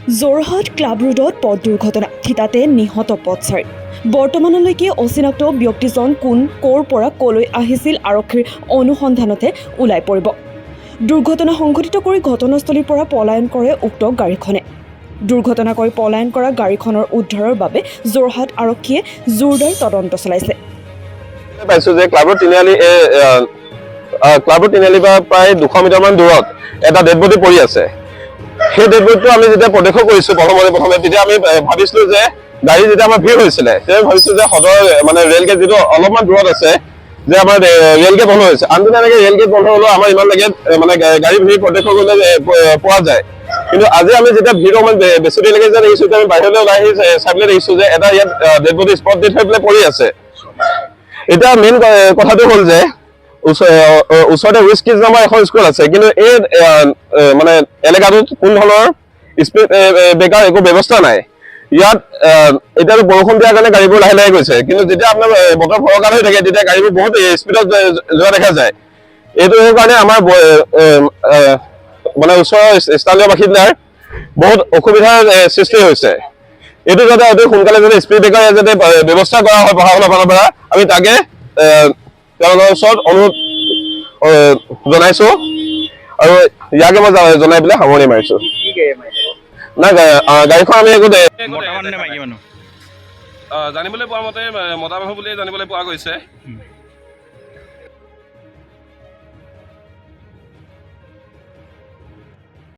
Jorhat club ৰোডত পথ দুৰ্ঘটনা, থিতাতে নিহত পথচাৰী। বৰ্তমানলৈকে অচিনাক্ত ব্যক্তিজন কোন, ক'ৰ পৰা ক'লৈ আহিছিল আৰক্ষীৰ অনুসন্ধানতে ওলাই পৰিব। দুৰ্ঘটনা সংঘটিত কৰি ঘটনাস্থলীৰ পৰা পলায়ন কৰে উক্ত গাড়ীখনে। দুৰ্ঘটনা কৰি পলায়ন কৰা গাড়ীখনৰ উদ্ধাৰৰ বাবে যোৰহাট আৰক্ষীয়ে জোৰদাৰ তদন্ত চলাইছে। পাইছোঁ যে ক্লাবৰ তিনিআলিৰ পৰা প্ৰায় 200 মিটাৰমান দূৰত এটা ডেড বডি পৰি আছে। সেই ডেড বডিটো আমি যেতিয়া প্ৰত্যক্ষ কৰিছোঁ প্ৰথমে তেতিয়া আমি ভাবিছিলোঁ যে গাড়ী যেতিয়া আমাৰ ভিৰ হৈছিলে তেতিয়া ভাবিছোঁ যে সদৰ মানে ৰেল গেট যিটো অলপমান দূৰত আছে যে আমাৰ ৰেল গেট বন্ধ হৈছে। আনদিনা এনেকৈ ৰেল গেট বন্ধ হ'লেও আমাৰ ইমান লাগে মানে গাড়ী ভিৰ প্ৰত্যক্ষ কৰিলে পোৱা যায়। কিন্তু আজি আমি যেতিয়া ভিৰ অকণমান বেছি দেৰিলৈকে যে দেখিছোঁ তেতিয়া আমি বাহিৰলৈ ওলাই আহি চাই পেলাই দেখিছোঁ যে এটা ইয়াত ডেড বডি স্পট ডেড হৈ পেলাই পৰি আছে। এতিয়া মেইন কথাটো হ'ল যে ওচৰতে উইচ কিডছ নামৰ এখন স্কুল আছে, কিন্তু এই মানে এলেকাটোত কোনো ধৰণৰ স্পীড ব্ৰেকাৰ একো ব্যৱস্থা নাই। ইয়াত এতিয়াতো বৰষুণ দিয়াৰ কাৰণে গাড়ীবোৰ লাহে লাহে গৈছে, কিন্তু যেতিয়া আপোনাৰ বতৰ ফৰকাল হৈ থাকে তেতিয়া গাড়ীবোৰ বহুত স্পীডত যোৱা দেখা যায়। এইটো কাৰণে আমাৰ মানে ওচৰৰ স্থানীয় বাসিন্দাৰ বহুত অসুবিধাৰ সৃষ্টি হৈছে। এইটো যাতে অতি সোনকালে যদি স্পীড ব্ৰেকাৰ যাতে ব্যৱস্থা কৰা হয় প্ৰশাসনৰ ফালৰ পৰা, আমি তাকে তেওঁলোকৰ ওচৰত অনুৰোধ জনাইছোঁ আৰু ইয়াকে মই জনাই পেলাই সামৰণি মাৰিছোঁ। নাই গাড়ীখন আমি একো জানিবলৈ পোৱা মতে মতা মানুহ বুলি জানিবলৈ পোৱা গৈছে।